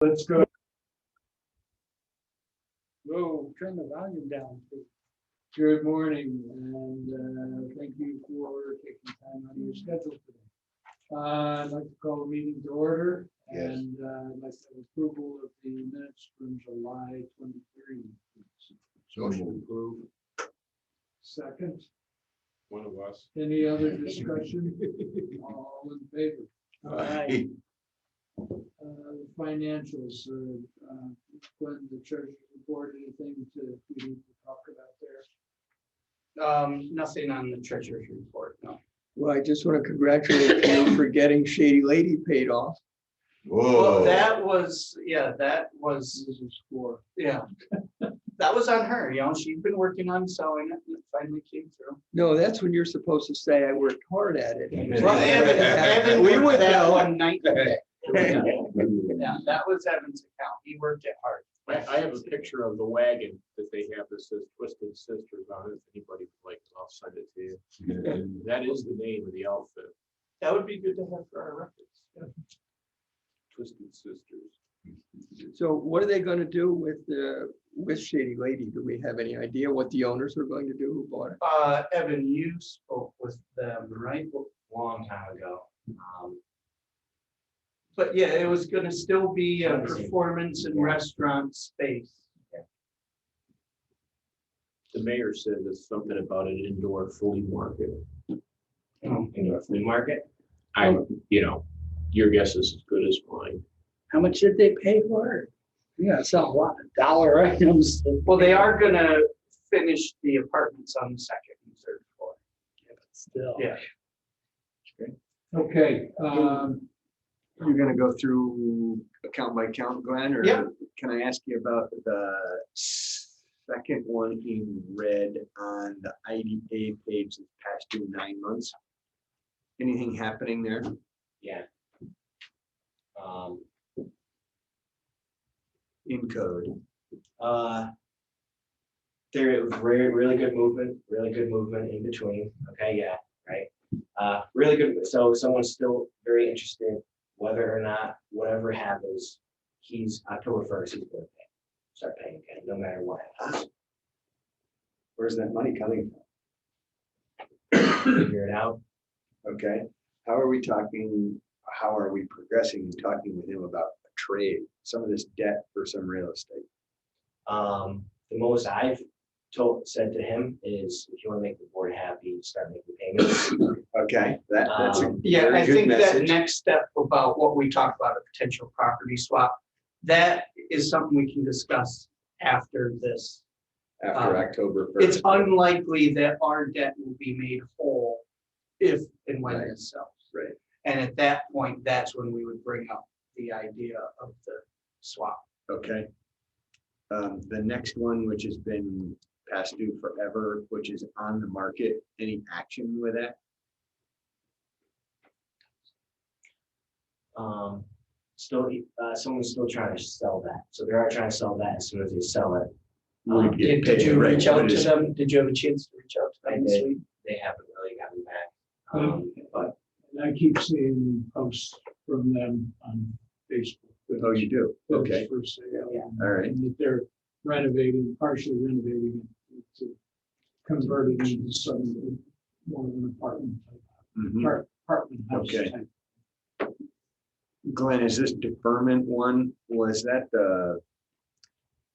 Let's go. Whoa, turn the volume down, please. Good morning, and thank you for taking time out of your schedule today. I'd like to call the meeting to order, and I'd like to have approval of the minutes from July 23. Motion approved. Second, One of us. any other discussion? All in favor? Aye. Financials, when the church report, anything to we need to talk about there? Nothing on the treasurer's report, no. Well, I just want to congratulate you for getting Shady Lady paid off. Well, Whoa. that was, This is for. yeah. That was on her, she's been working on selling it and it finally came through. No, that's when you're supposed to say I worked hard at it. Well, Evan We worked would that know. one night. Yeah, that was Evan's account. He worked it hard. I have a picture of the wagon that they have that says Twisted Sisters on it. If anybody would like, I'll send it to you. And that is the name of the outfit, That would be good to have for our records. Twisted Sisters. So what are they going to do with Shady Lady? Do we have any idea what the owners are going to do who bought it? Evan, you spoke with them, right? Long time ago. But yeah, it was gonna still be a performance and restaurant space. The mayor said there's something about an indoor flea market. Indoor flea market. Your guess is as good as mine. How much did they pay for it? Yeah, it's not a lot of dollar items. Well, they are gonna finish the apartments on the second and third floor. Yeah, but still. Yeah. Okay, You're going to go through account by account, Glenn, or Yeah. can I ask you about the second one in red on the IDA page that's past due 9 months? Anything happening there? Yeah. In code. There was really good movement in between. Okay, yeah, right. Really good. So someone's still very interested, whether or not whatever happens, he's October 1st, he's going to start paying again, no matter what happens. Where's that money coming from? Figure it out. Okay, how are we talking, how are we progressing and talking with him about a trade, some of this debt for some real estate? The most I've said to him is, if you want to make the board happy, start making payments. Okay, that's a Yeah, very I good think that message. next step about what we talked about, a potential property swap, that is something we can discuss after this. After October 1st. It's unlikely that our debt will be made whole if and when Right. this sells. Right. And at that point, that's when we would bring up the idea of the swap. Okay. The next one, which has been past due forever, which is on the market, any action with that? Still, someone's still trying to sell that. So they are trying to sell that as soon as they sell it. Would get Did you paid, right, reach out what to is- them? Did you have a chance to reach out to I them this did. week? They haven't really gotten back. but I keep seeing posts from them on Facebook. Oh, you do? that it's Okay, For sale. Yeah. all right. And that they're renovating, partially renovating it to convert it into some more of an apartment. Mhm. Apartment house. Okay. type. Glenn, is this deferment one, was that the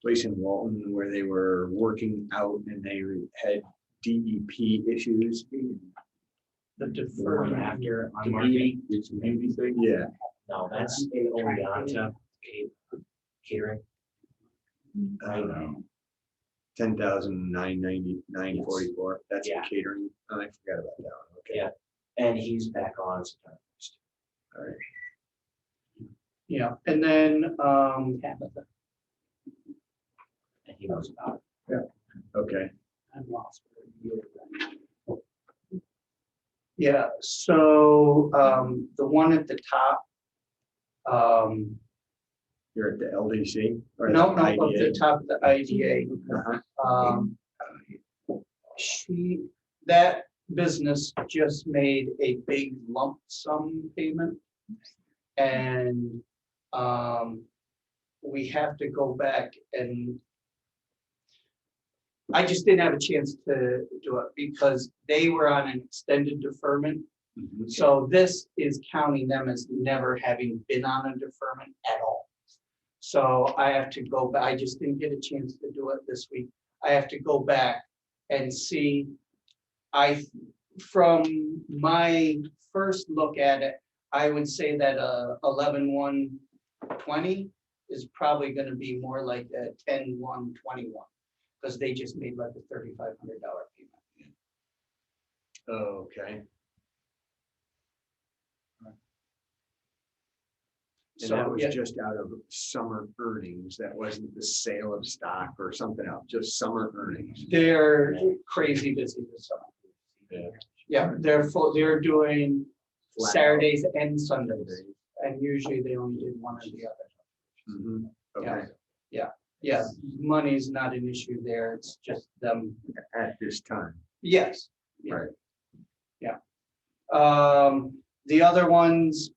place in Walton where they were working out and they had DEP issues? The Or deferred after The on market. beauty, it's a beauty thing. Yeah, No, that's in Oneonta catering. I don't know. 10,999.44, that's the Yeah. catering, oh, I forgot about that one, okay. Yeah. And he's back on September 1st. All right. Yeah, and then, Tabitha. And he knows about it. Okay, I've lost. yeah, so, the one at the top, you're at the LDC? or the no, at IDA? the top of the IDA. Uh-huh. That business just made a big lump sum payment. And we have to go back and I just didn't have a chance to do it because they were on an extended deferment. Mhm. So this is counting them as never having been on a deferment at all. So I have to go back. I just didn't get a chance to do it this week. I have to go back and see. From my first look at it, I would say that 11/1/20 is probably going to be more like a 10/1/21 because they just made like a $3,500 payment. Oh, okay. And that So was yeah, just out of summer earnings. That wasn't the sale of stock or something else, just summer earnings. they're crazy busy this summer. Yeah. Yeah, they're full. They're doing Flat out. Saturdays and Sundays, and usually they only did one or the other. Mhm. Yeah. Okay, Yeah, money's not an issue there. It's just them. at this time. Yes. Yeah. Right. Yeah. The other ones,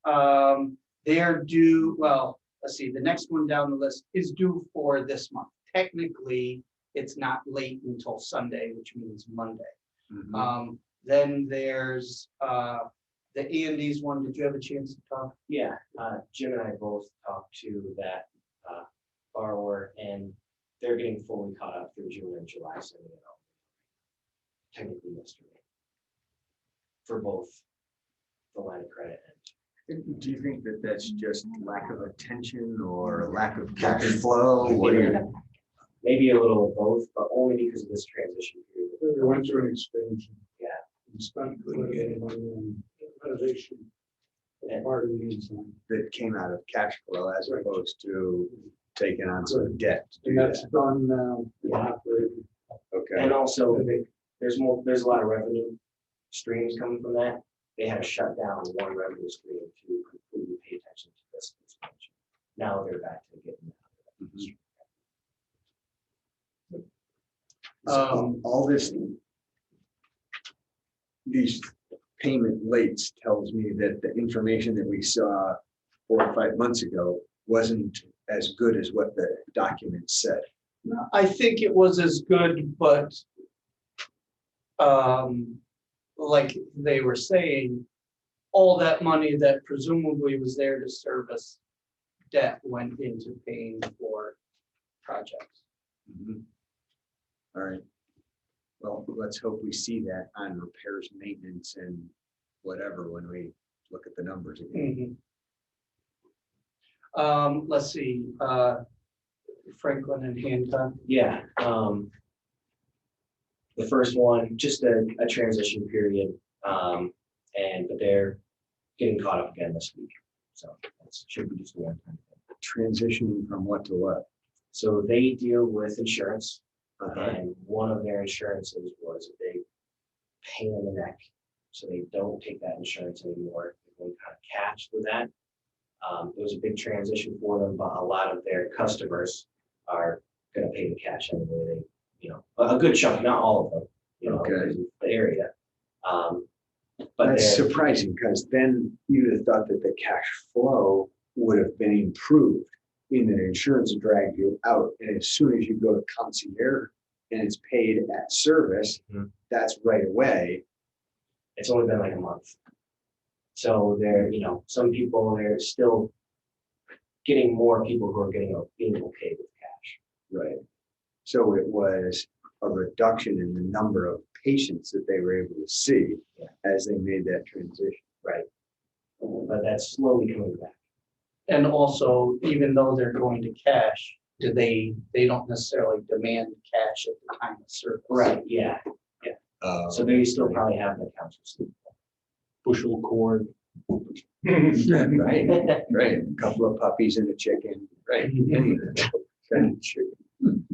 they're due, well, let's see, the next one down the list is due for this month. Technically, it's not late until Sunday, which means Monday. Mhm. Then there's, the E&D's one. Did you have a chance to talk? Yeah, Jim and I both talked to that borrower, and they're getting fully caught up through June and July, so you know, technically yesterday for both the line of credit and Do you think that that's just lack of attention or lack of cash flow? What do you? maybe a little of both, but only because of this transition period. They went through an expansion. Yeah. And spent quite a bit of money on renovation. And- Part of the inside. That came out of cash flow as opposed to taking on some debt to And do that's that. done now. Yeah. Okay. And also, there's a lot of revenue streams coming from that. They had to shut down one revenue stream to completely pay attention to this expansion. Now they're back to getting that. Mhm. So all this, these payment lates tells me that the information that we saw 4 or 5 months ago wasn't as good as what the document said. No, I think it was as good, but like they were saying, all that money that presumably was there to service debt went into paying for projects. Mhm. All right. Well, let's hope we see that on repairs, maintenance and whatever when we look at the numbers again. Let's see, Franklin and Hancock. Yeah, the first one, just a transition period, but they're getting caught up again this week. So that should be just a one-time thing. Transitioning from what to what? So they deal with insurance, Uh-huh. and one of their insurances was a big pain in the neck. So they don't take that insurance anymore. They're going kind of catch with that. It was a big transition for them, but a lot of their customers are going to pay the cash anyway. They, you know, a good chunk, not all of them, you know, Okay. because of the area. But That's they're- surprising because then you'd have thought that the cash flow would have been improved in that insurance dragged you out. And as soon as you go to concierge and it's paid at service, Mhm. that's right away. it's only been like a month. So there, you know, some people, they're still getting more people who are being okay with cash. Right. So it was a reduction in the number of patients that they were able to see Yeah. as they made that transition. Right. But that's slowly coming back. And also, even though they're going to cash, they don't necessarily demand cash at the time of service. Right, yeah. So they still probably have the accounts receivable. Bushel corn. Right, right. A couple of puppies and a chicken, right? Any of that kind of chicken.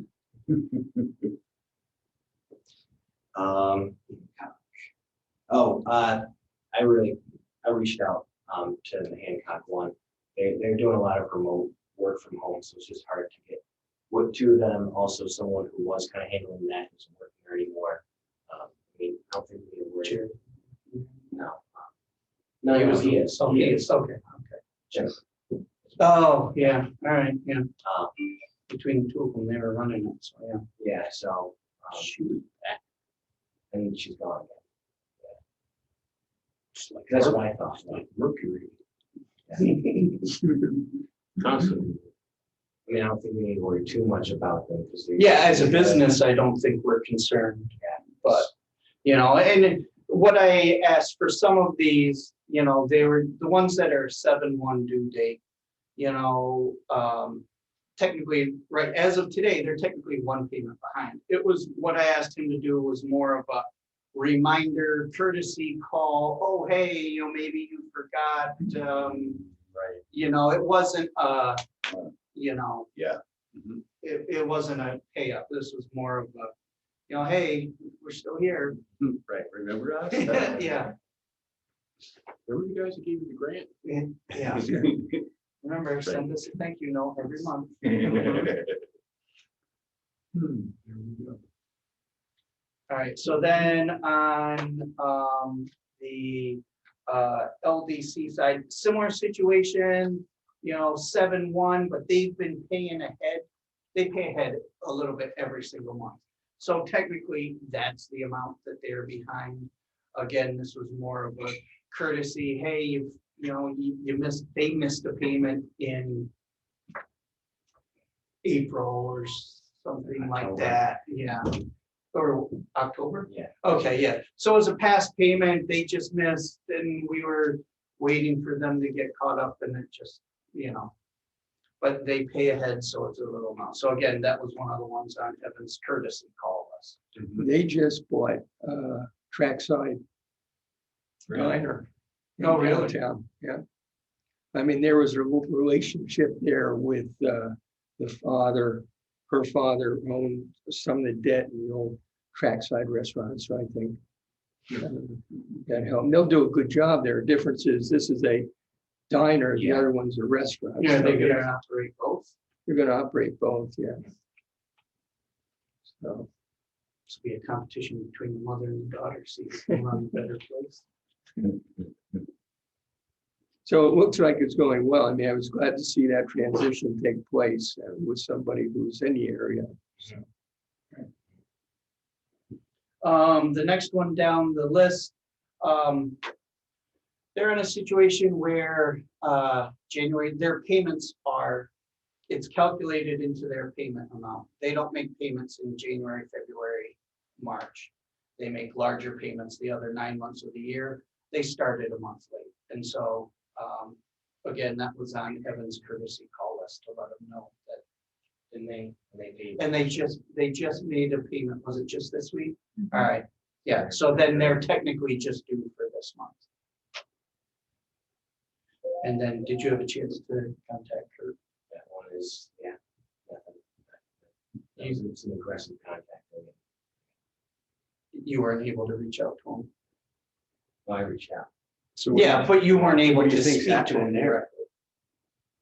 I reached out to the Hancock one. They're doing a lot of remote work from home, so it's just hard to get with to them. Also, someone who was kind of handling that isn't working there anymore. I mean, I don't think we were. Sure. No. No, he is. Okay, it's okay. Jim. Oh, yeah, all right, yeah. Um, Between the two of them, they were running it, so yeah. yeah, so, Shoot. and she's gone. It's like That's what I thought. like Mercury. Constantly. I mean, I don't think we need to worry too much about them because they. Yeah, as a business, I don't think we're concerned, but, you know, and what I asked for some of these, you know, they were the ones that are 7/1 due date. You know, technically, right, as of today, they're technically one payment behind. It was, what I asked him to do was more of a reminder, courtesy call, oh, hey, you know, maybe you forgot, Right. you know, it wasn't, you know. Yeah. It wasn't a pay up, this was more of a, you know, hey, we're still here. Right, remember us? Yeah, Remember the guys that gave you the grant? yeah. Remember, send us a thank you note every month. There we go. All right, so then on the LDC side, similar situation, you know, 7/1, but they've been paying ahead. They pay ahead a little bit every single month. So technically, that's the amount that they're behind. Again, this was more of a courtesy, hey, you missed, they missed a payment in April or something like October. that, yeah. Or October? Yeah. Okay, yeah. So as a past payment, they just missed and we were waiting for them to get caught up and it just, you know. But they pay ahead, so it's a little amount. So again, that was one of the ones on Evan's courtesy call list. They just bought Trackside Diner. in Oh, really? downtown, yeah. I mean, there was a relationship there with the father. Her father owned some of the debt in the old Trackside restaurant, so I think that helped. They'll do a good job there. Difference is this is a diner, the Yeah. other one's a restaurant. Yeah, so they're gonna operate both. You're gonna operate both, yeah. So, This will be a competition between the mother and the daughter, see who's gonna run a better place. so it looks like it's going well. I mean, I was glad to see that transition take place with somebody who's in the area. The next one down the list, they're in a situation where January, their payments are, it's calculated into their payment amount. They don't make payments in January, February, March. They make larger payments the other 9 months of the year. They started a month late. And so, again, that was on Evan's courtesy call list to let them know that. And they paid. And they just made a payment. Was it just this week? All right. Yeah, so then they're technically just due for this month. And then, did you have a chance to contact her? That one is, yeah. Using some aggressive contact. You weren't able to reach out to him? Well, I reached out. So Yeah, but you weren't able What do to you think's speak to him happening there? directly.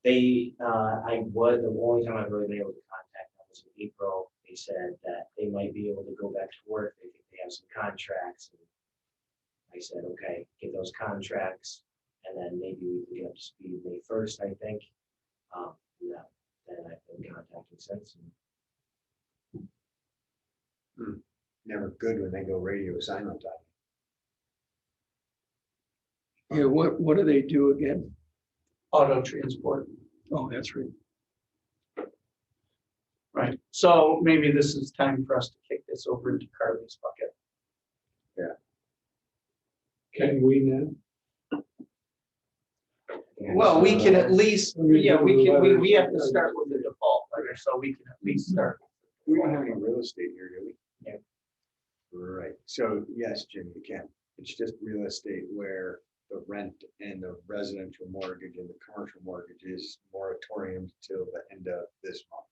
They, the only time I've really been able to contact them was in April. They said that they might be able to go back to work. They think they have some contracts. And I said, okay, get those contracts. And then maybe we can get up to speed May 1st, I think. Yeah, then I've been contacting since. Never good when they go radio silent on yeah, what do they do again? Auto transport. Oh, that's right. Right. So maybe this is time for us to kick this over into Carly's bucket. Can we now? Well, we can at least, yeah, we have to letter. start with the default letter, so we can at least start. We don't have any real estate here, do we? Yeah. Right, so yes, Jim, you can. It's just real estate where the rent and the residential mortgage and the commercial mortgage is moratorium till the end of this month.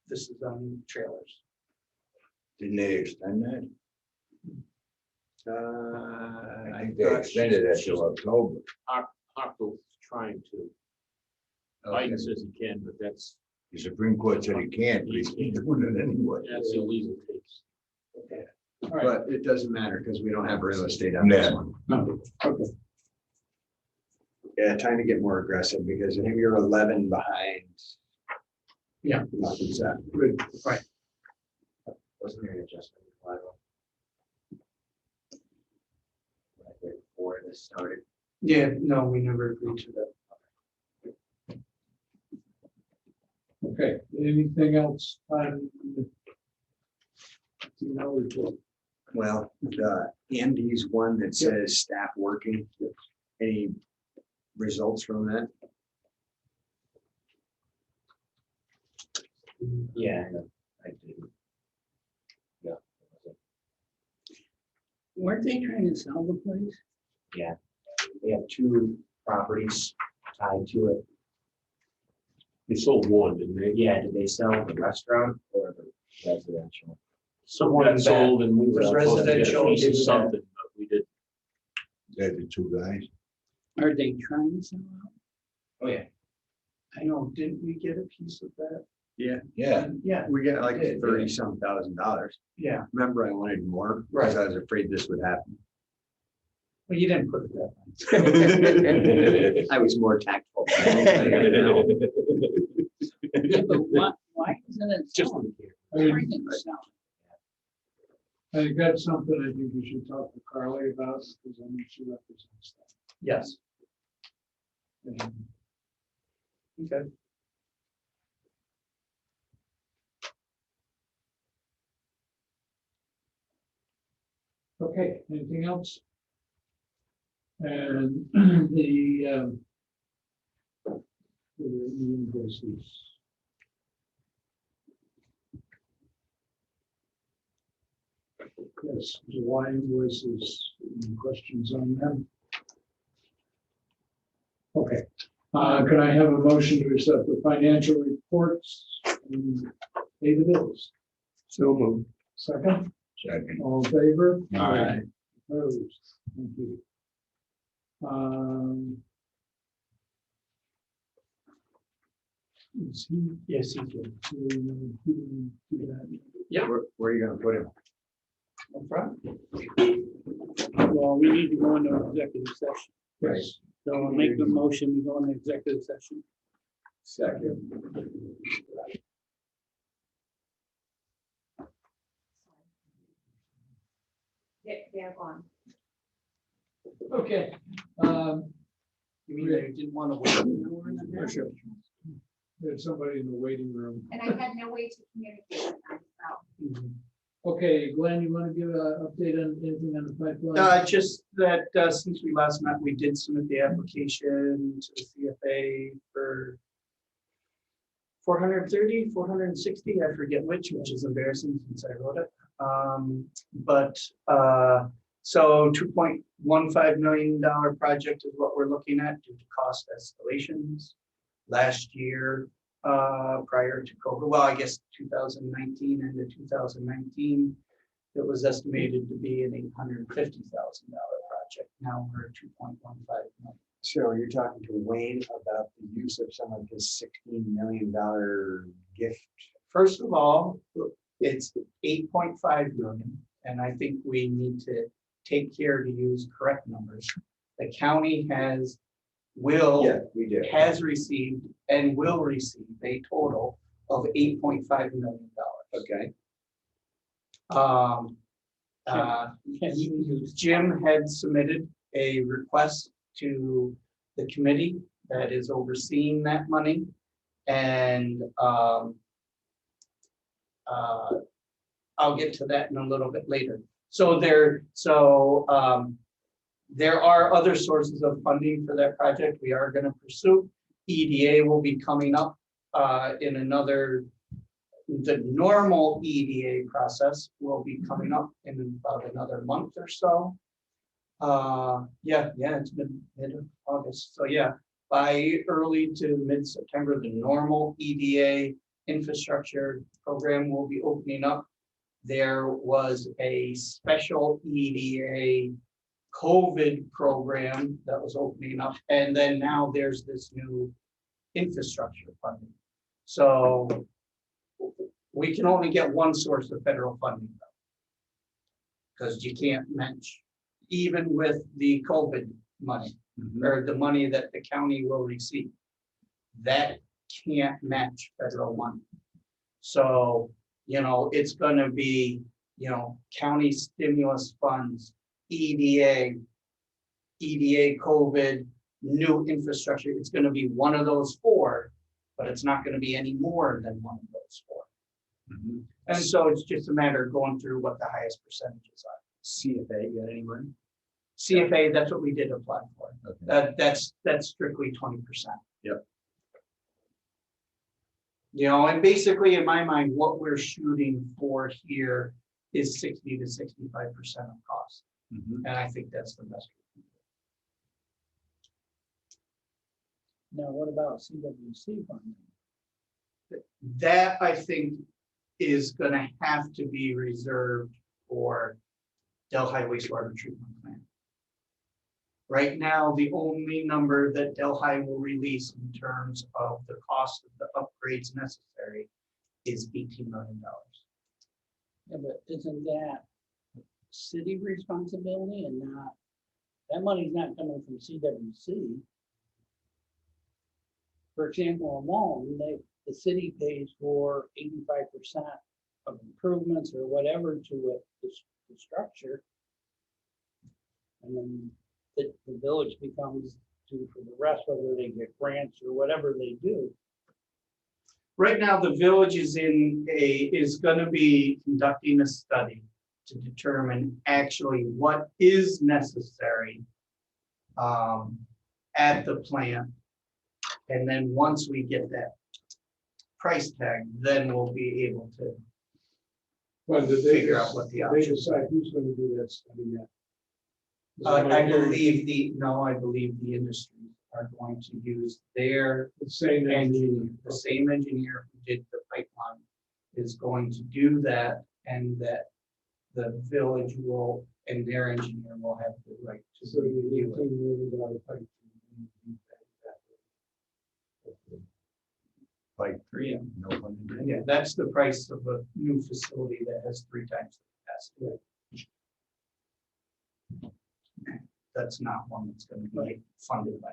This is on trailers. Didn't they extend that? I think they thought extended that till October. Hochul's trying to. Okay. Biden says he can, but that's The Supreme Court said he can't, but he's doing it anyway. illegal case. Okay. All right. But it doesn't matter because we don't have real estate on this No. one. No, okay. Yeah, time to get more aggressive because if you're 11 behind. Yeah. Nothing's that. Good. Wasn't there an adjustment in collateral? Right before this started. Yeah, no, we never agreed to that. Okay, anything else on? Report? Well, the Andy's one that says staff working, any results from that? Yeah, I did. Yeah. Weren't they trying to sell the place? Yeah, they have 2 properties tied to it. They sold one, didn't they? Yeah, did they sell the restaurant or the residential? Someone One got sold and we were was supposed to get a residential, piece of did that. something, but we did. That the 2 guys. Are they trying to sell out? Oh, yeah. I know, didn't we get a piece of that? Yeah, Yeah. Yeah, we get like Yeah. $30-some thousand. yeah, Remember, I wanted more because I was afraid this would happen. well, you didn't put it that way. I was more tactful. Yeah, but why isn't it Just selling? I mean, Everything's selling. I think that's something I think we should talk to Carly about because I know she represents Yes, that. And okay. Okay, anything else? And the invoices. Yes, July invoices, any questions on them? Okay, can I have a motion to accept the financial reports and pay the bills? So moved. Second, Second. all in favor? Aye. Opposed, thank you. Is he? Yes, he did. Yeah. Where are you gonna put him? No problem. Well, we need to go into executive session. Right. So I'll make the motion, we go into executive session. Second. They're gone. Okay. You mean they didn't want to wait an hour and a half? Sure. There's somebody in the waiting room. And I had no way to communicate with them, so. Mhm. Okay, Glenn, you want to give an update on anything on the pipeline? Just that, since we last met, we did submit the application to the CFA for 430, 460, I forget which is embarrassing since I wrote it. So $2.15 million project is what we're looking at due to cost escalations. Last year, prior to COVID, well, I guess 2019 and 2019, it was estimated to be an $850,000 project. Now we're at 2.15 million. So you're talking to Wayne about the use of some of his $16 million gift. First of all, it's 8.5 million, and I think we need to take care to use correct numbers. The county has We do. has received and will receive a total of $8.5 million. Okay. Jim had submitted a request to the committee that is overseeing that money. And I'll get to that in a little bit later. So there are other sources of funding for that project we are going to pursue. EDA will be coming up in the normal EDA process will be coming up in about another month or so. It's been mid-August. So yeah, by early to mid-September, the normal EDA infrastructure program will be opening up. There was a special EDA COVID program that was opening up, and then now there's this new infrastructure funding. So we can only get one source of federal funding, because you can't match, even with the COVID money, or the money that the county will receive. That can't match federal money. So, it's gonna be, county stimulus funds, EDA, COVID, new infrastructure. It's gonna be one of those four, but it's not gonna be any more than one of those four. And so it's just a matter of going through what the highest percentages are. CFA, you got any money? CFA, that's what we did apply for. Okay. That's strictly 20%. Yep. And basically in my mind, what we're shooting for here is 60 to 65% of cost. Mhm. And I think that's the best. Now, what about CWC funding? That I think is gonna have to be reserved for Delhi wastewater treatment plant. Right now, the only number that Delhi will release in terms of the cost of the upgrades necessary is $18 million. Yeah, but isn't that city responsibility and not, that money's not coming from CWC? For example, alone, the city pays for 85% of improvements or whatever to it, the structure. And then the village becomes due for the rest, whether they get grants or whatever they do. Right now, the village is gonna be conducting a study to determine actually what is necessary at the plant. And then once we get that price tag, then we'll be able to Well, did they figure out what the they options are. decide who's gonna do that study yet? Is I that what believe the industries are going to use their it's saying engineer, that the same engineer who did the pipeline is going to do that, and that the village will, and their engineer will have the right to so the review it. $18 million pipe. Like three, Yeah. no funding. Yeah, that's the price of a new facility that has 3 times the capacity. That's not one that's gonna be funded by.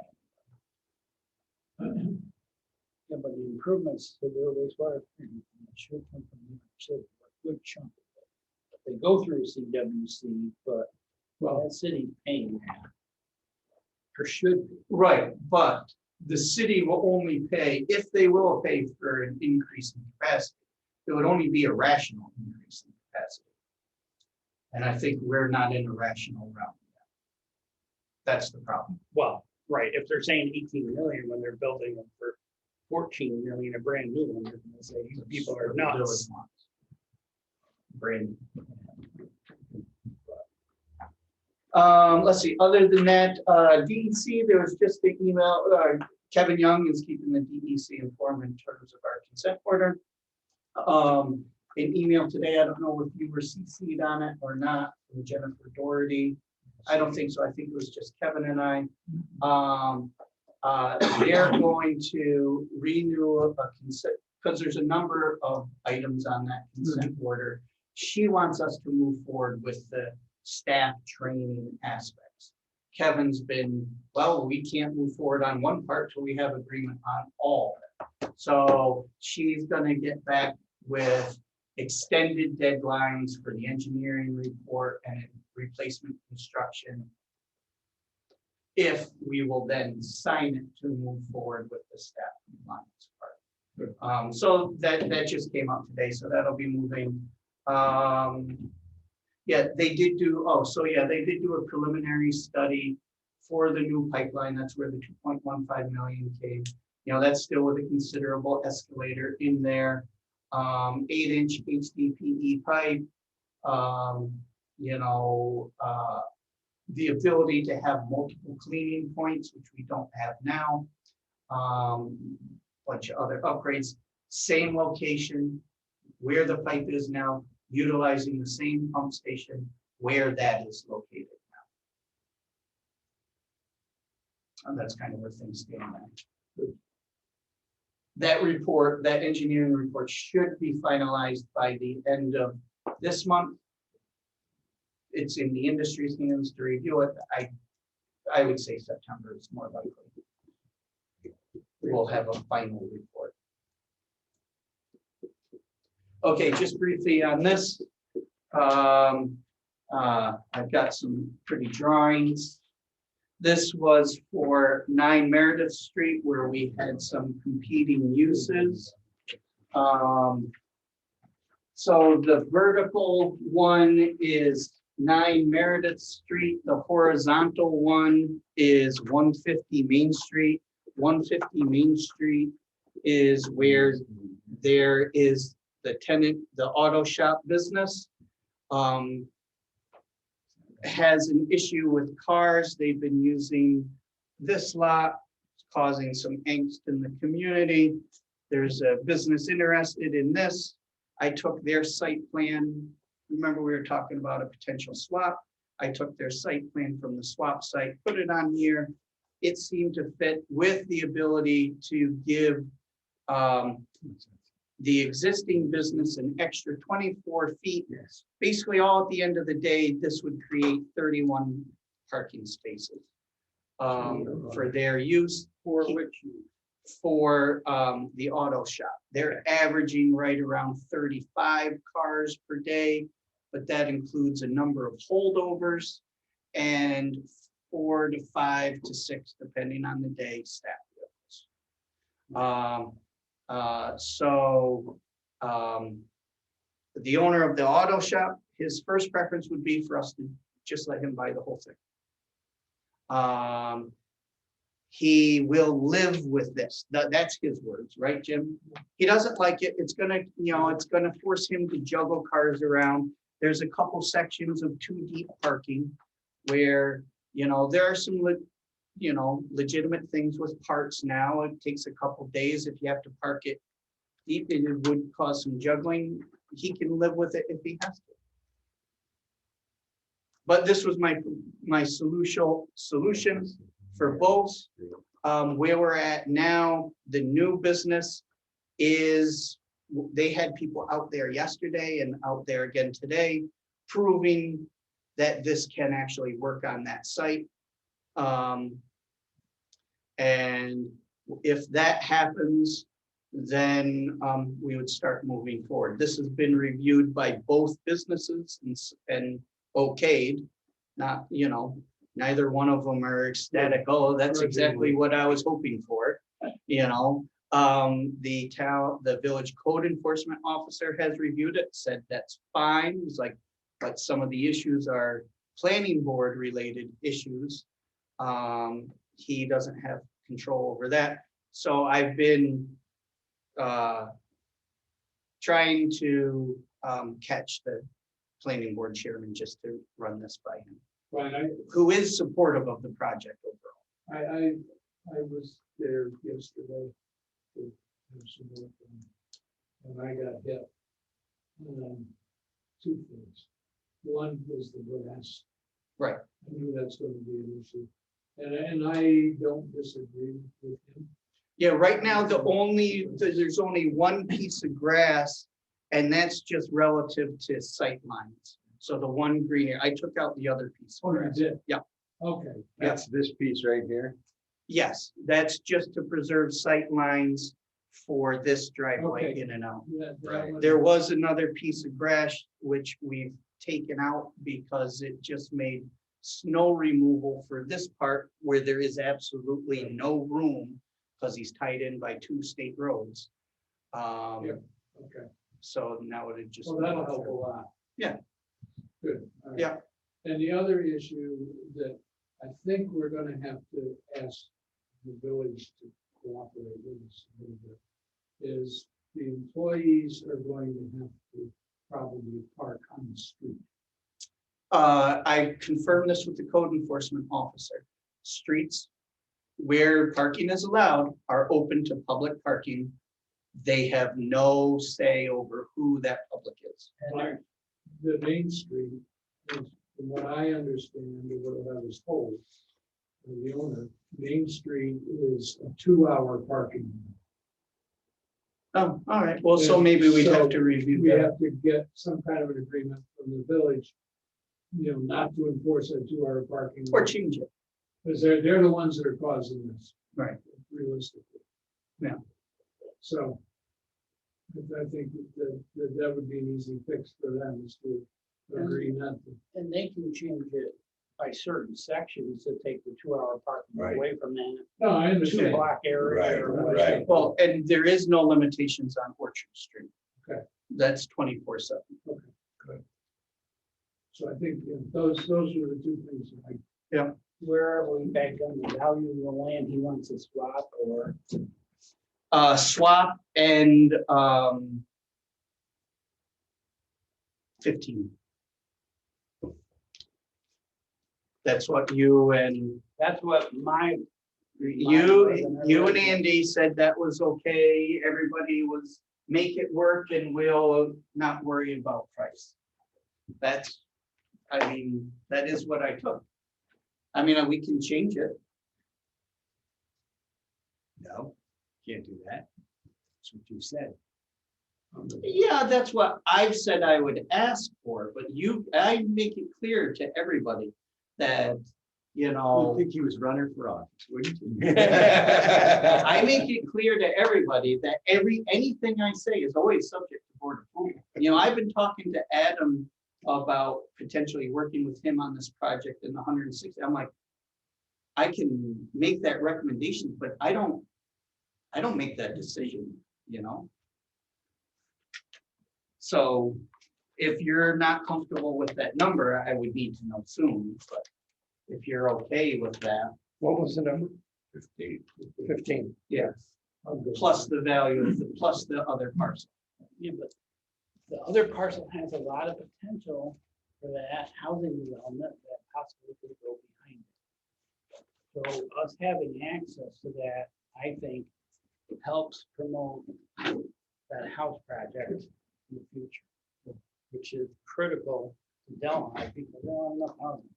Yeah, but the improvements to their wastewater treatment plant should come from New York City, a good chunk of it. They go through CWC, but that city paying that. Or should be. Right, but the city will only pay, if they will pay for an increase in capacity, it would only be a rational increase in capacity. And I think we're not in a rational realm yet. That's the problem. Well, right, if they're saying 18 million when they're building them for 14 million, a brand new one, they're gonna say these people are What the village nuts. wants. Brand. Let's see, other than that, DEC, there was just the email, Kevin Young is keeping the DEC informed in terms of our consent order. An email today, I don't know if you were CC'd on it or not, from Jennifer Doherty. I don't think so, I think it was just Kevin and I. They're going to renew a consent, because there's a number of items on that consent order. She wants us to move forward with the staff training aspects. Kevin's been, well, we can't move forward on one part till we have agreement on all of it. So she's gonna get back with extended deadlines for the engineering report and replacement construction, if we will then sign it to move forward with the staff compliance part. So that just came out today, so that'll be moving. Yeah, they did do, they did do a preliminary study for the new pipeline. That's where the 2.15 million came. That's still with a considerable escalator in there. 8-inch HDPE pipe. The ability to have multiple cleaning points, which we don't have now. Bunch of other upgrades, same location where the pipe is now, utilizing the same pump station where that is located now. And that's kind of where things stand now. That report, that engineering report should be finalized by the end of this month. It's in the industry's hands to review it. I would say September is more likely. We'll have a final report. Okay, just briefly on this. I've got some pretty drawings. This was for 9 Meredith Street where we had some competing uses. So the vertical one is 9 Meredith Street. The horizontal one is 150 Main Street. 150 Main Street is where there is the tenant, the auto shop business. Has an issue with cars. They've been using this lot, causing some angst in the community. There's a business interested in this. I took their site plan. Remember, we were talking about a potential swap. I took their site plan from the swap site, put it on here. It seemed to fit with the ability to give the existing business an extra 24 feet. Yes. Basically, all at the end of the day, this would create 31 parking spaces for their use. For which you. For the auto shop. They're averaging right around 35 cars per day, but that includes a number of holdovers and 4 to 5 to 6, depending on the day, staff vehicles. The owner of the auto shop, his first preference would be for us to just let him buy the whole thing. He will live with this. That's his words, right, Jim? He doesn't like it. It's gonna, it's gonna force him to juggle cars around. There's a couple sections of too deep parking where, there are some, legitimate things with parts now. It takes a couple days if you have to park it deep. It would cause some juggling. He can live with it if he has to. But this was my solution for both. Where we're at now, the new business is, they had people out there yesterday and out there again today, proving that this can actually work on that site. And if that happens, then we would start moving forward. This has been reviewed by both businesses and okayed, not, neither one of them are ecstatic. Oh, that's exactly what I was hoping for. The village code enforcement officer has reviewed it, said that's fine. It's like, but some of the issues are planning board related issues. He doesn't have control over that. So I've been trying to catch the planning board chairman just to run this by him. Right, Who is supportive of the project overall. I was there yesterday to have some work and I got hit. 2 things. One was the grass. Right. I knew that's going to be an issue. And I don't disagree with him. Yeah, right now, there's only one piece of grass, and that's just relative to sight lines. So the one green area, I took out the other piece. Oh, you did? Yeah. Okay. That's this piece right here. Yes, that's just to preserve sight lines for this driveway Okay. in and out. That was- There was another piece of grass which we've taken out because it just made snow removal for this part where there is absolutely no room because he's tied in by 2 state roads. Yeah. Okay. So now it just. Well, that'll help a lot. Yeah. Good. All right. Yeah. And the other issue that I think we're gonna have to ask the village to cooperate with us a little bit is the employees are going to have to probably park on the street. I confirmed this with the code enforcement officer. Streets where parking is allowed are open to public parking. They have no say over who that public is. And the Main Street is, from what I understand, or what I was told, the owner, Main Street is a 2-hour parking. Oh, all right. Well, so maybe we'd have to review We that. have to get some kind of an agreement from the village, not to enforce a 2-hour parking. Or change it. Because they're the ones that are causing this. Right. Realistically. Yeah. So. I think that would be an easy fix for them is to agree not to. And they can change it by certain sections to take the 2-hour parking Right. away from that No, I 2 understand. block area. or Right, whatever. right. Well, and there is no limitations on Orchard Street. Okay. That's 24/7. So I think those are the two things. Where are we back on the value of the land he wants to swap or? Swap and 15. That's what you and That's what my. you and Andy said that was okay. Everybody was make it work and we'll not worry about price. That's, I mean, that is what I took. I mean, we can change it. No, can't do that. That's what you said. Yeah, that's what I've said I would ask for, but I make it clear to everybody that, you I know, think he was running for office, wouldn't you? I make it clear to everybody that anything I say is always subject to board approval. You know, I've been talking to Adam about potentially working with him on this project in the 160. I'm like, I can make that recommendation, but I don't make that decision, you know? So if you're not comfortable with that number, I would need to know soon, but if you're okay with that, What was the number? 15. yes. Plus the value, plus the other parcel. Yeah, but the other parcel has a lot of potential for that housing development that possibly could go behind it. So us having access to that, I think, helps promote that house project in the future, which is critical to Delaware because they don't have enough housing.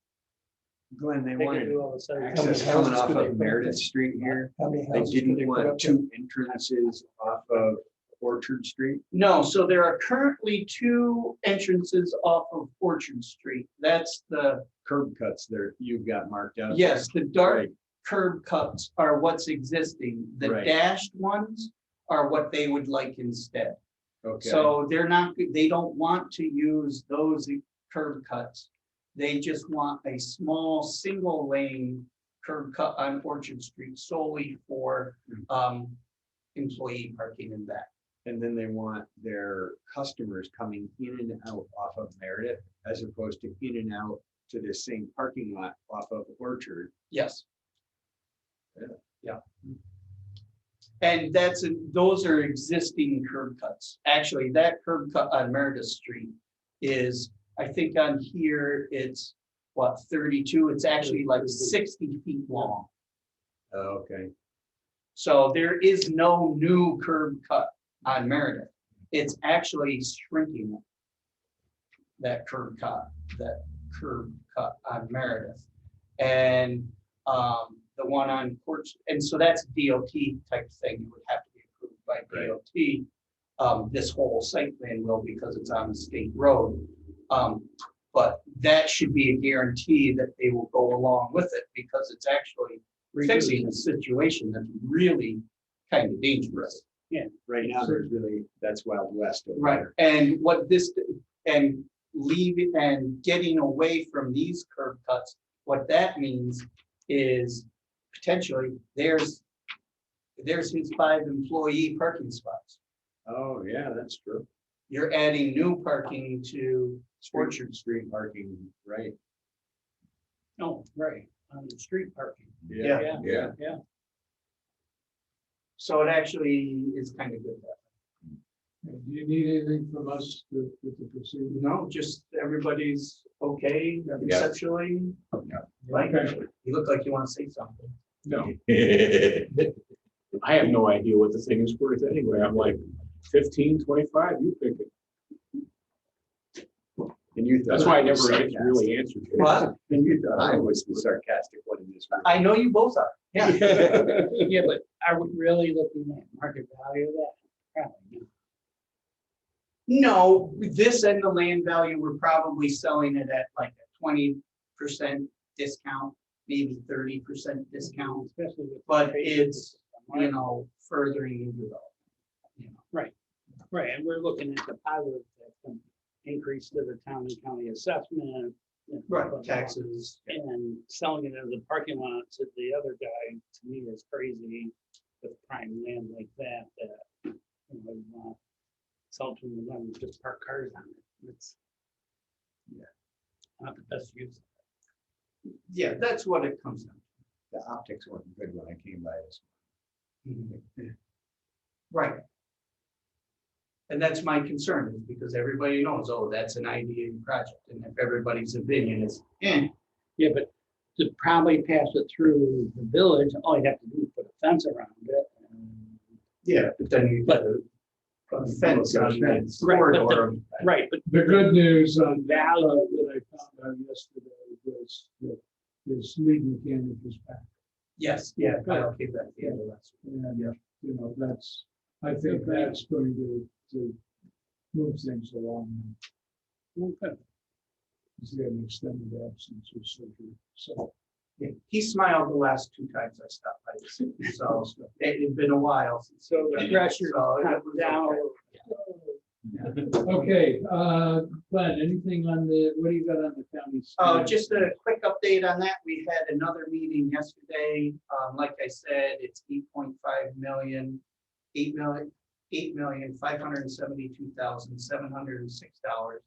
Glenn, they They can wanted do all the sudden. access coming off of Meredith Street here. They didn't want 2 entrances off of Orchard Street. No, so there are currently 2 entrances off of Orchard Street. That's the, Curb cuts there you've got marked out. yes, the dark Right. curb cuts are what's existing. The Right. dashed ones are what they would like instead. Okay. So they don't want to use those curb cuts. They just want a small single lane curb cut on Orchard Street solely for employee parking in that. And then they want their customers coming in and out off of Meredith as opposed to in and out to the same parking lot off of Orchard. Yes. Yeah. And those are existing curb cuts. Actually, that curb cut on Meredith Street is, I think on here, it's what, 32? It's actually like 60 feet long. Oh, okay. So there is no new curb cut on Meredith. It's actually shrinking it. That curb cut on Meredith. And the one on Porch, and so that's DOT type thing. It would have to be approved by DOT. This whole site plan will because it's on the state road. But that should be a guarantee that they will go along with it because it's actually fixing a situation that's really kind of dangerous. Right now, that's Wild West. over Right, there. and getting away from these curb cuts, what that means is potentially there's his 5 employee parking spots. Oh, yeah, that's true. You're adding new parking to Orchard Street parking, right? Oh, right, on the street parking. Yeah. Yeah. So it actually is kind of good. Do you need anything from us with the procedure? No, just everybody's okay conceptually. Like, Okay. you look like you want to say something. No, I have no idea what the thing is worth anyway. I'm like 15, 25, you pick it. And you thought That's why I was never sarcastic. really answered. it. What? And you thought I was the sarcastic one in this room. I know you both are. Yeah. Yeah, but are we really looking at market value of that? Probably not. No, this and the land value, we're probably selling it at like a 20% discount. maybe 30% discount, Especially with. but it's, you know, furthering the development. You know, Right, and we're looking at the positive that can increase to the town and county assessment. right, taxes. And selling it as a parking lot to the other guy, to me, is crazy with prime land like that, you know, sell to them and just park cars on it. It's not the best use. Yeah, that's what it comes down The optics weren't good when I came by this. to. Right. And that's my concern, is because everybody knows, oh, that's an IDA project, and if everybody's opinion is, Yeah, but to probably pass it through the village, all you have to do is put a fence around it. yeah, but then you got a fence on that Right, but corridor. Right, but The good news on that Value. that I found out yesterday was that this lead mechanic is back. Yes, yeah, I'll keep that at the end of last week. And, you know, I think that's going to move things along. okay. Because they have an extended absence or surgery, so. Yeah, he smiled the last 2 times I stopped by the city, so it had been a while. So the pressure So it cut was down. okay. Okay, Glenn, anything on what do you got on the county? Just a quick update on that. We had another meeting yesterday. Like I said, it's 8.5 million, $8,572,706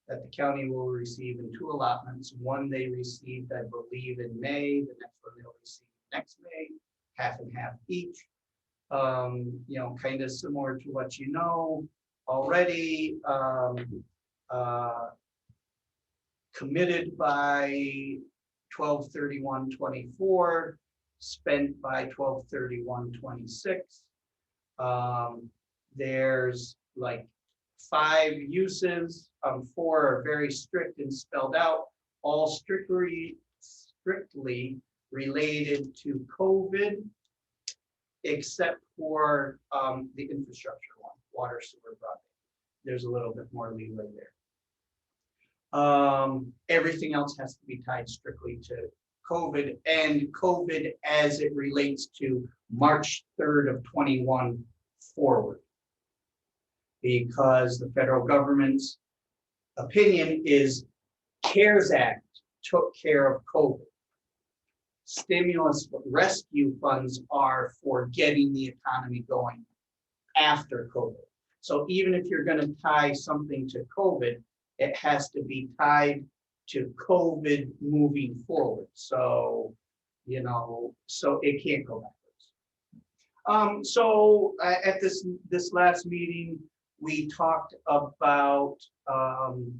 that the county will receive in 2 allotments. One they received, I believe, in May. The next one they'll receive next May, half and half each. You know, kind of similar to what you know already. Committed by 12/31/24, spent by 12/31/26. There's like 5 uses, 4 are very strict and spelled out, all strictly related to COVID, except for the infrastructure one, water, sewer, broadband. There's a little bit more leeway there. Everything else has to be tied strictly to COVID, and COVID as it relates to March 3rd of 21 forward. Because the federal government's opinion is CARES Act took care of COVID. Stimulus rescue funds are for getting the economy going after COVID. So even if you're going to tie something to COVID, it has to be tied to COVID moving forward. So, you know, so it can't go backwards. So at this last meeting, we talked about, and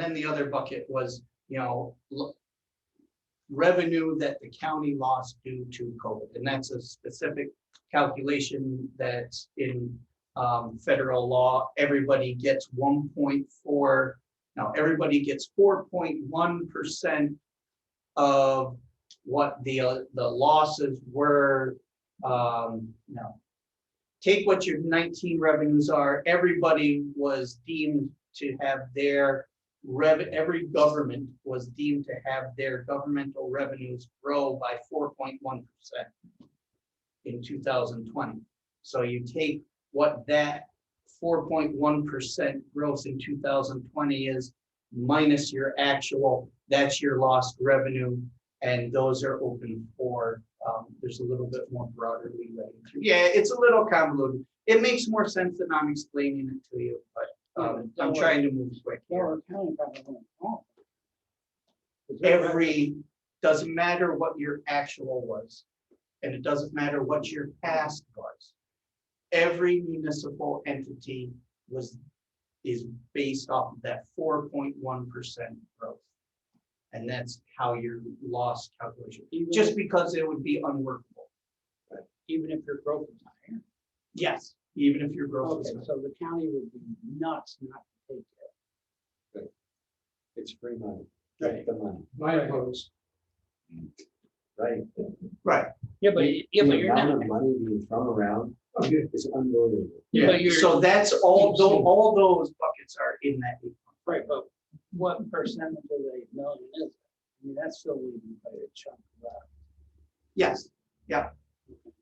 then the other bucket was, you know, revenue that the county lost due to COVID. And that's a specific calculation that's in federal law. Everybody gets 1.4, now everybody gets 4.1% of what the losses were. Now, take what your 19 revenues are. Everybody was deemed to have their every government was deemed to have their governmental revenues grow by 4.1% in 2020. So you take what that 4.1% growth in 2020 is minus your actual, that's your lost revenue, and those are open for, there's a little bit more broader leeway. Yeah, it's a little convoluted. It makes more sense than I'm explaining it to you, but I'm trying to move quick here. Doesn't matter what your actual was, and it doesn't matter what your past was. Every municipal entity is based off of that 4.1% growth. And that's how your loss calculation, just because it would be unworkable. Even if your growth is higher. Yes, even if your growth is Okay, higher. so the county would be nuts not to take it. It's free money. Right. Get the money, My opposed. right? Right. Yeah, but The you're amount not. of money being thrown around is unbelievable. Yeah, but you're So that's all those buckets are in that. right, but what percentage of a million is it? I mean, that's still leaving quite a chunk of that. Yes, yeah.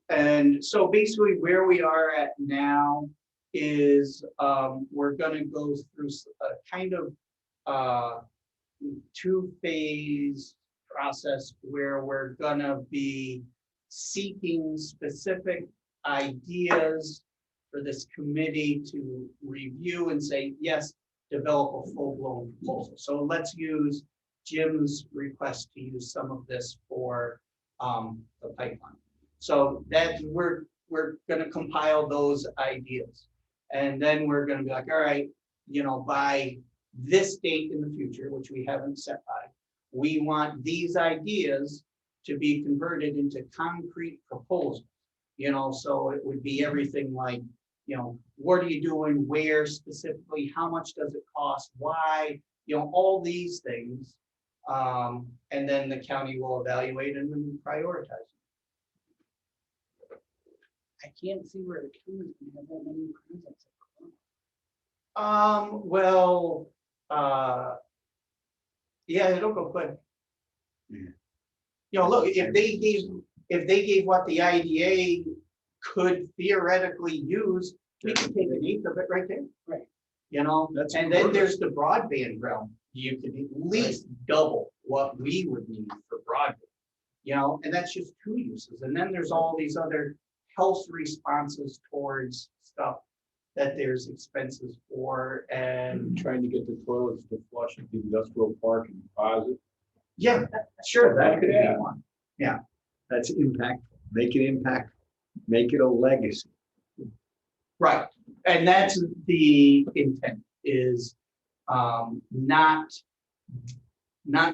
And so basically where we are at now is, we're gonna go through a kind of, two-phase process where we're gonna be seeking specific ideas for this committee to review and say, yes, develop a full-blown proposal. So let's use Jim's request to use some of this for the pipeline. So that we're gonna compile those ideas. And then we're gonna be like, all right, you know, by this date in the future, which we haven't set by, we want these ideas to be converted into concrete proposals. You know, so it would be everything like, you know, what are you doing, where specifically, how much does it cost, why, you know, all these things. And then the county will evaluate and then prioritize. I can't see where the county's gonna have that many projects. Well, yeah, it'll go quick. Yeah. You know, look, if they gave what the IDA could theoretically use, we could take an eighth of it right there. Right. You know, That's and then perfect. there's the broadband realm. You could at least double what we would need for broadband. You know, and that's just two uses. And then there's all these other health responses towards stuff that there's expenses for, and Trying to get the toilets to flush at the industrial park and deposit. yeah, sure, that could be Yeah. one. That's impactful. Make it impactful. Make it a legacy. Right, and that's the intent, is not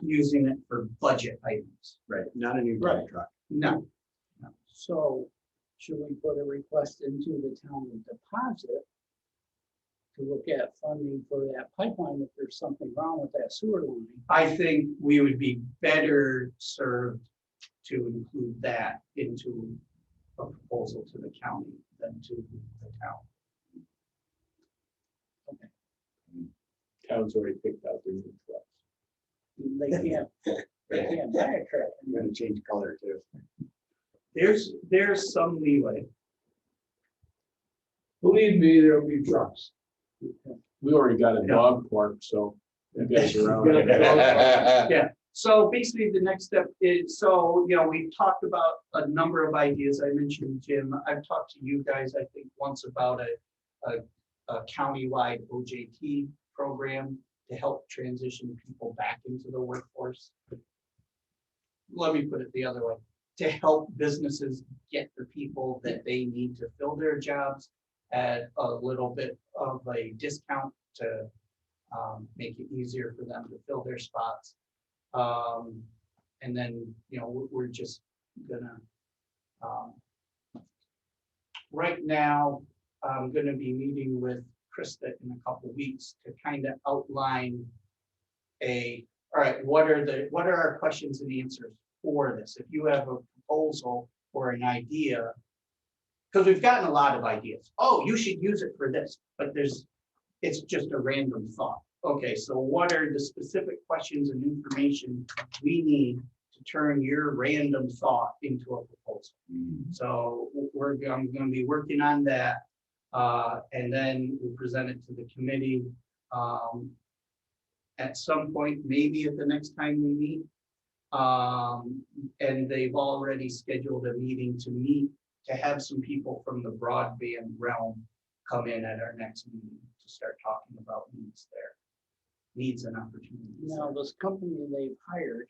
using it for budget items. Right. Not a new Right. dump truck. No, So should we put a request into the town of deposit to look at funding for that pipeline if there's something wrong with that sewer line? I think we would be better served to include that into a proposal to the county than to the town. Town's already picked out their new trucks. They can't buy a truck. I'm gonna change color too. There's some leeway. Believe me, there'll be trucks. We already got a dog park, so you guys are out. Got a dog Yeah, so basically the next step is, so, you know, we've talked about a number of ideas. I mentioned Jim, I've talked to you guys, I think once about a countywide OJT program to help transition people back into the workforce. Let me put it the other way, to help businesses get the people that they need to fill their jobs at a little bit of a discount to make it easier for them to fill their spots. And then, you know, we're just gonna, right now, I'm gonna be meeting with Krista in a couple weeks to kind of outline all right, what are our questions and answers for this? If you have a proposal or an idea, because we've gotten a lot of ideas. Oh, you should use it for this, but it's just a random thought. Okay, so what are the specific questions and information we need to turn your random thought into a proposal? So I'm gonna be working on that. And then we'll present it to the committee. At some point, maybe at the next time we meet. And they've already scheduled a meeting to have some people from the broadband realm come in at our next meeting to start talking about needs and opportunities. Now, this company they've hired,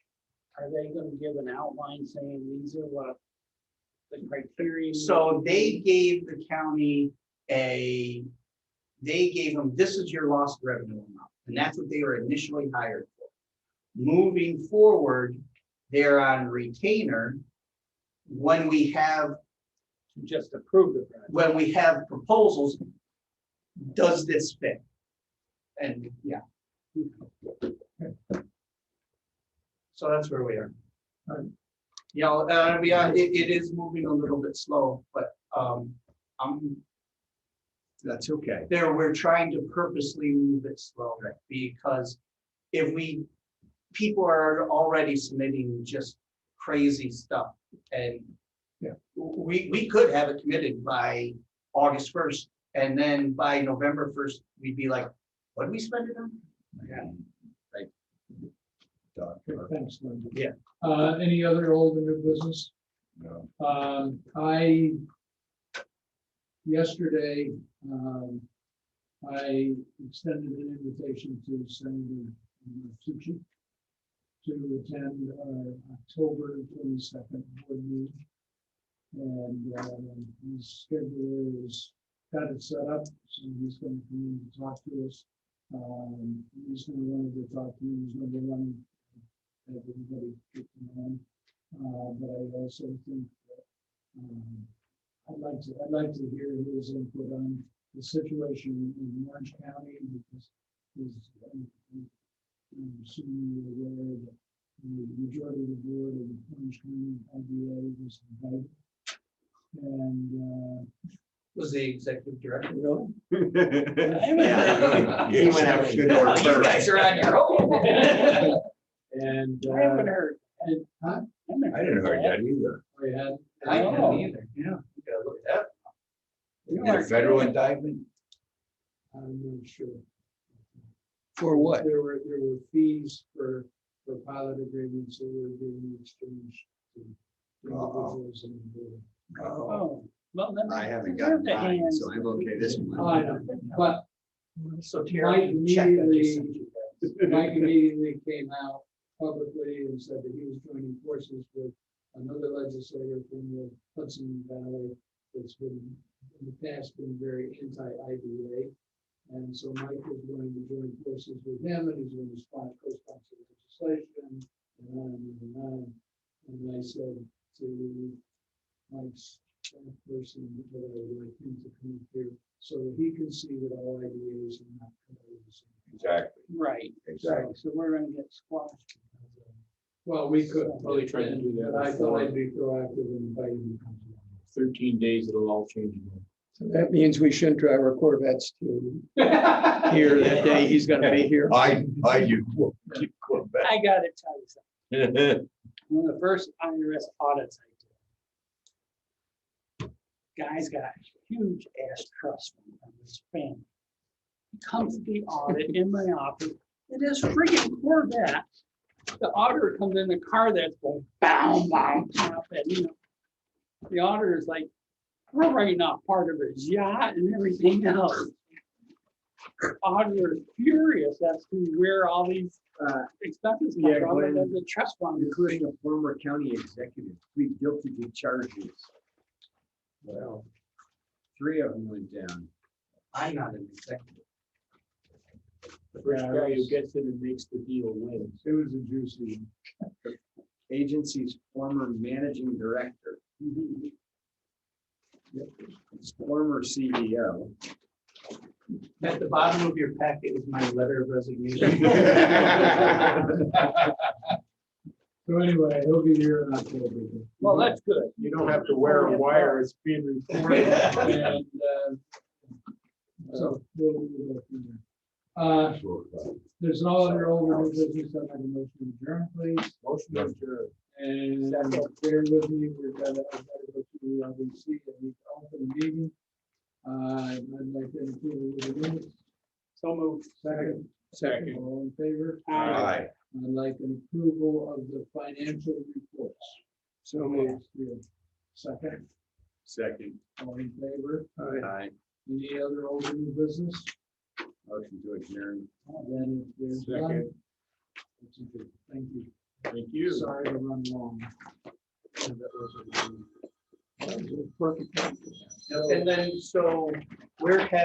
are they gonna give an outline saying these are what the criteria? So they gave the county they gave them, this is your lost revenue amount, and that's what they were initially hired for. Moving forward, they're on retainer when we have Just approve the project. when we have proposals, does this fit? And yeah. So that's where we are. You know, it is moving a little bit slow, but That's okay. we're trying to purposely move it slow because if people are already submitting just crazy stuff. And Yeah. we could have it committed by August 1st. And then by November 1st, we'd be like, what did we spend it on? Okay, thanks, Linda. Yeah. Any other old and new business? No. Yesterday, I extended an invitation to Senator Tucci to attend our October 22nd board meeting. And his schedule is got it set up, so he's going to come in to talk to us. He's going to want to talk to me. He's going to want to have everybody get to know him. But I also think that I'd like to hear his input on the situation in Orange County, because I'm assuming you're aware that the majority of the board of Orange County IDA was invited. And Was the executive director? really? Yeah. He went out good Oh, order you first. guys are on your own. And I haven't heard. and, huh? I didn't hear that either. We had. I haven't Oh. either. Yeah. You gotta look at that. Is it a federal indictment? I'm not sure. For what? There were fees for pilot agreements that were being exchanged to individuals and the board. Oh, Oh, well, then. I haven't they're gotten the mine, hands. so I'm okay this one. I know, but So Terry, Mike check I just immediately- sent you guys. Mike immediately came out publicly and said that he was joining forces with another legislator from the Hudson Valley that's been, in the past, been very anti-IDA. And so Mike is going to join forces with him, and he's going to co-sponsor legislation, and on and on. And I said to Mike's person that I would like him to come up here so that he can see that all IDAs are not committed the same. exactly, Right, exactly. so we're gonna get squashed. Well, we could. Well, they tried to do that But I thought before. I'd be proactive and invite him to come. 13 days, it'll all change again. So that means we shouldn't drive our Corvettes to here that day. He's gonna be here. I do. Keep going back. I gotta tell you something. One of the first IRS audits I did. Guy's got a huge ass trust fund from his family. He comes to the audit in my office, it is freaking Corvette. The auditor comes in the car that's going bow, bow, pop, and you know. The auditor is like, we're writing off part of his yacht and everything else. Auditor is furious as to where all these expenses come Yeah, from, and then Glenn, the trust fund. Including a former county executive, plead guilty to charges. Well, 3 of them went down. I'm not an executive. The first guy who gets it and makes the deal wins. It was a juicy. Agency's former managing director. His former CEO. At the bottom of your packet is my letter of resignation. So anyway, he'll be here in October. Well, that's good. You don't have to wear a wire, it's being recorded. And so we'll go from there. There's no other old or new business. I'd like a motion to adjourn, please. Motion to adjourn. And bear with me, I've got to go to the LBC and we open the meeting. I'd like to include the minutes. So moved. Second. All in favor? Aye. I'd like an approval of the financial reports. So moved. Second. Second. All in favor? Aye. Any other old or new business? Motion to adjourn. Then if there's none. Second. that's okay. Thank you. Thank you. Sorry to run long. Perfect. And then, so we're having